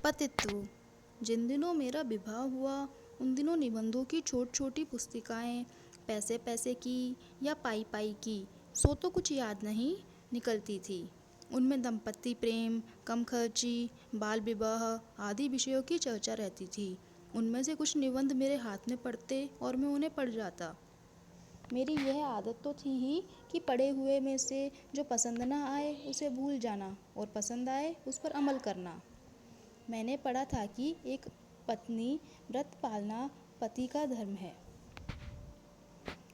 पतित्व। जिन दिनों मेरा विवाह हुआ उन दिनों निबंधों की छोटी छोटी पुस्तिकाएँ पैसे पैसे की या पाई पाई की सो तो कुछ याद नहीं निकलती थी। उनमें दंपत्ति प्रेम, कम खर्ची, बाल विवाह आदि विषयों की चर्चा रहती थी। उनमें से कुछ निबंध मेरे हाथ में पड़ते और मैं उन्हें पढ़ जाता। मेरी यह आदत तो थी ही कि पढ़े हुए में से जो पसंद ना आए उसे भूल जाना और पसंद आए उस पर अमल करना। मैंने पढ़ा था कि एक पत्नी व्रत पालना पति का धर्म है।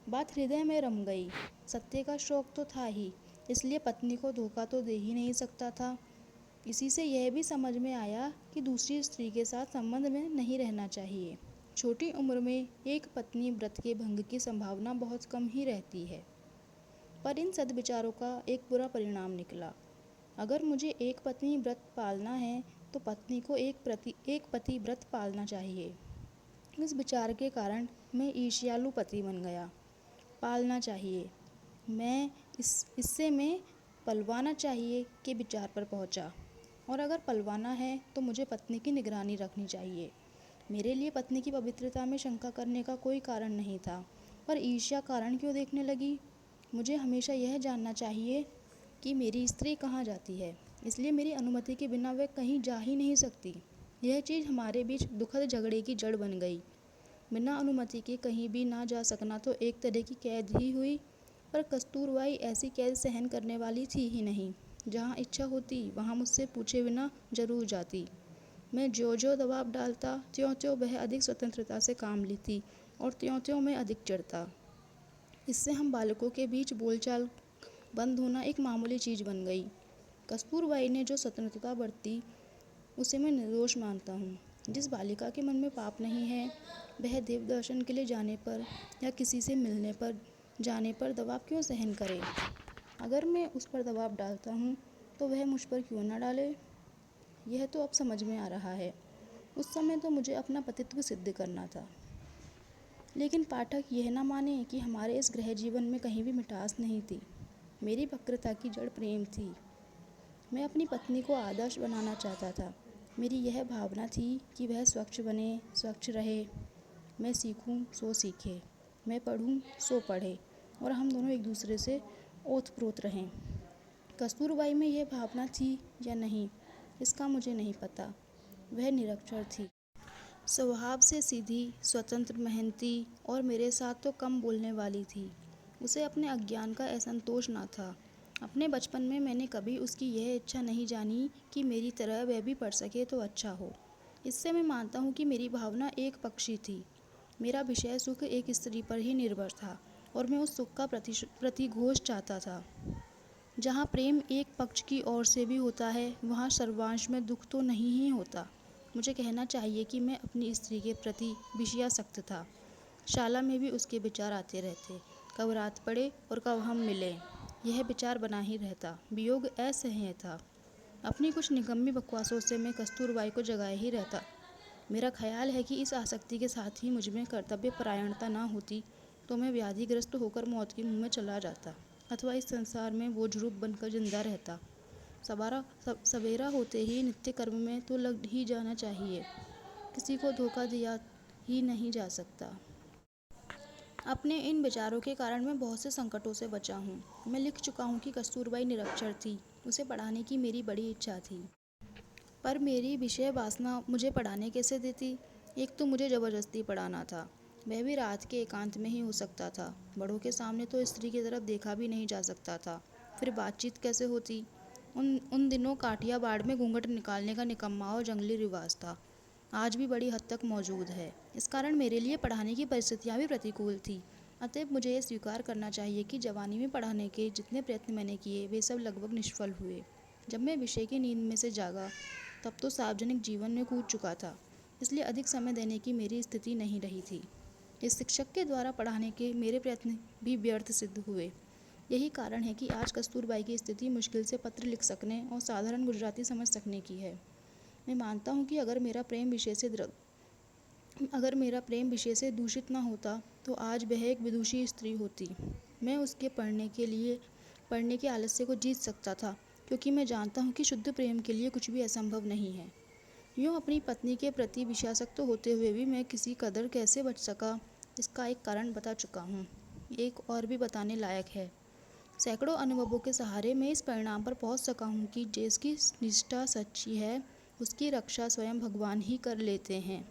बात हृदय में रम गई। सत्य का शौक तो था ही, इसलिए पत्नी को धोखा तो दे ही नहीं सकता था। इसी से यह भी समझ में आया कि दूसरी स्त्री के साथ संबंध में नहीं रहना चाहिए। छोटी उम्र में एक पत्नी व्रत के भंग की संभावना बहुत कम ही रहती है। पर इन सद्विचारों का एक बुरा परिणाम निकला। अगर मुझे एक पत्नी व्रत पालना है तो पत्नी को एक पति व्रत पालना चाहिए। इस विचार के कारण मैं ईर्ष्यालु पति बन गया। पालना चाहिए, इससे मैं पलवाना चाहिए के विचार पर पहुंचा। और अगर पलवाना है तो मुझे पत्नी की निगरानी रखनी चाहिए। मेरे लिए पत्नी की पवित्रता में शंका करने का कोई कारण नहीं था, पर ईर्ष्या कारण क्यों देखने लगी। मुझे हमेशा यह जानना चाहिए कि मेरी स्त्री कहाँ जाती है, इसलिए मेरी अनुमति के बिना वह कहीं जा ही नहीं सकती। यह चीज़ हमारे बीच दुखद झगड़े की जड़ बन गई। बिना अनुमति के कहीं भी ना जा सकना तो एक तरह की कैद ही हुई, पर कस्तूरबाई ऐसी कैद सहन करने वाली थी ही नहीं। जहाँ इच्छा होती वहाँ मुझसे पूछे बिना जरूर जाती। मैं ज्यों दबाव डालता त्यों त्यों वह अधिक स्वतंत्रता से काम लेती और त्यों त्यों मैं अधिक चिढ़ता। इससे हम बालकों के बीच बोलचाल बंद होना एक मामूली चीज़ बन गई। कस्तूरबाई ने जो स्वतंत्रता बरती उसे मैं निर्दोष मानता हूँ। जिस बालिका के मन में पाप नहीं है वह देव दर्शन के लिए जाने पर या किसी से मिलने पर जाने पर दबाव क्यों सहन करे। अगर मैं उस पर दबाव डालता हूँ तो वह मुझ पर क्यों न डाले। यह तो अब समझ में आ रहा है। उस समय तो मुझे अपना पतित्व सिद्ध करना था। लेकिन पाठक यह ना माने कि हमारे इस गृह जीवन में कहीं भी मिठास नहीं थी। मेरी वक्रता की जड़ प्रेम थी। मैं अपनी पत्नी को आदर्श बनाना चाहता था। मेरी यह भावना थी कि वह स्वच्छ बने, स्वच्छ रहे। मैं सीखूं सो सीखे, मैं पढ़ूं सो पढ़े और हम दोनों एक दूसरे से ओतप्रोत रहें। कस्तूरबाई में यह भावना थी या नहीं इसका मुझे नहीं पता। वह निरक्षर थी, स्वभाव से सीधी, स्वतंत्र, मेहनती और मेरे साथ तो कम बोलने वाली थी। उसे अपने अज्ञान का असंतोष न था। अपने बचपन में मैंने कभी उसकी यह इच्छा नहीं जानी कि मेरी तरह वह भी पढ़ सके तो अच्छा हो। इससे मैं मानता हूँ कि मेरी भावना एक पक्षी थी। मेरा विषय सुख एक स्त्री पर ही निर्भर था और मैं उस सुख का प्रतिघोष चाहता था। जहाँ प्रेम एक पक्ष की ओर से भी होता है वहाँ सर्वांश में दुख तो नहीं ही होता। मुझे कहना चाहिए कि मैं अपनी स्त्री के प्रति विषयासक्त था। शाला में भी उसके विचार आते रहते, कब रात पड़े और कब हम मिले यह विचार बना ही रहता। वियोग असह्य था। अपनी कुछ निकम्मी बकवासों से मैं कस्तूरबाई को जगाए ही रहता। मेरा ख्याल है कि इस आसक्ति के साथ ही मुझमें कर्तव्य परायणता न होती तो मैं व्याधिग्रस्त होकर मौत के मुंह में चला जाता अथवा इस संसार में बोझ रूप बनकर जिंदा रहता। सवेरा होते ही नित्य कर्म में तो लग ही जाना चाहिए। किसी को धोखा दिया ही नहीं जा सकता। अपने इन विचारों के कारण मैं बहुत से संकटों से बचा हूँ। मैं लिख चुका हूँ कि कस्तूरबाई निरक्षर थी। उसे पढ़ाने की मेरी बड़ी इच्छा थी, पर मेरी विषय वासना मुझे पढ़ाने कैसे देती। एक तो मुझे ज़बरदस्ती पढ़ाना था, वह भी रात के एकांत में ही हो सकता था। बड़ों के सामने तो स्त्री की तरफ देखा भी नहीं जा सकता था। फिर बातचीत कैसे होती। उन दिनों काठियावाड़ में घूंघट निकालने का निकम्मा और जंगली रिवाज था, आज भी बड़ी हद तक मौजूद है। इस कारण मेरे लिए पढ़ाने की परिस्थितियाँ भी प्रतिकूल थी। अतएव मुझे ये स्वीकार करना चाहिए कि जवानी में पढ़ाने के जितने प्रयत्न मैंने किए वे सब लगभग निष्फल हुए। जब मैं विषय की नींद में से जागा तब तो सार्वजनिक जीवन में कूद चुका था, इसलिए अधिक समय देने की मेरी स्थिति नहीं रही थी। इस शिक्षक के द्वारा पढ़ाने के मेरे प्रयत्न भी व्यर्थ सिद्ध हुए। यही कारण है कि आज कस्तूरबाई की स्थिति मुश्किल से पत्र लिख सकने और साधारण गुजराती समझ सकने की है। मैं मानता हूँ कि अगर मेरा प्रेम विषय से दूषित न होता तो आज वह एक विदुषी स्त्री होती। मैं उसके पढ़ने के आलस्य को जीत सकता था, क्योंकि मैं जानता हूँ कि शुद्ध प्रेम के लिए कुछ भी असंभव नहीं है। यूँ अपनी पत्नी के प्रति विषासक्त होते हुए भी मैं किसी कदर कैसे बच सका, इसका एक कारण बता चुका हूँ। एक और भी बताने लायक है। सैकड़ों अनुभवों के सहारे मैं इस परिणाम पर पहुँच सका हूँ कि जिसकी निष्ठा सच्ची है, उसकी रक्षा स्वयं भगवान ही कर लेते हैं।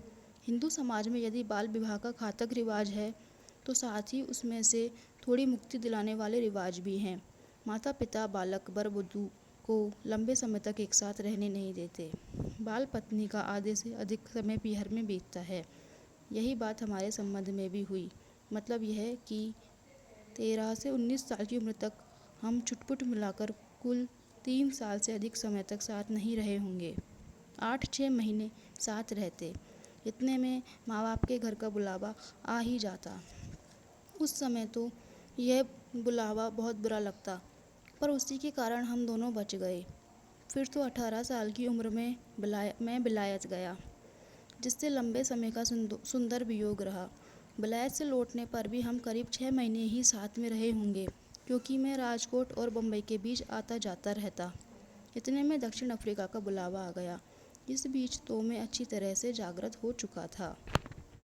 हिंदू समाज में यदि बाल विवाह का घातक रिवाज है, तो साथ ही उसमें से थोड़ी मुक्ति दिलाने वाले रिवाज भी हैं। माता पिता बालक वर वधू को लंबे समय तक एक साथ रहने नहीं देते। बाल पत्नी का आधे से अधिक समय पीहर में बीतता है। यही बात हमारे संबंध में भी हुई। मतलब यह कि 13 से 19 साल की उम्र तक हम चुटपुट मिलाकर कुल 3 साल से अधिक समय तक साथ नहीं रहे होंगे। 8-6 महीने साथ रहते, इतने में माँ बाप के घर का बुलावा आ ही जाता। उस समय तो यह बुलावा बहुत बुरा लगता, पर उसी के कारण हम दोनों बच गए। फिर तो 18 साल की उम्र में मैं विलायत गया, जिससे लंबे समय का सुंदर वियोग रहा। विलायत से लौटने पर भी हम करीब 6 महीने ही साथ में रहे होंगे, क्योंकि मैं राजकोट और बम्बई के बीच आता जाता रहता। इतने में दक्षिण अफ्रीका का बुलावा आ गया। इस बीच तो मैं अच्छी तरह से जागृत हो चुका था।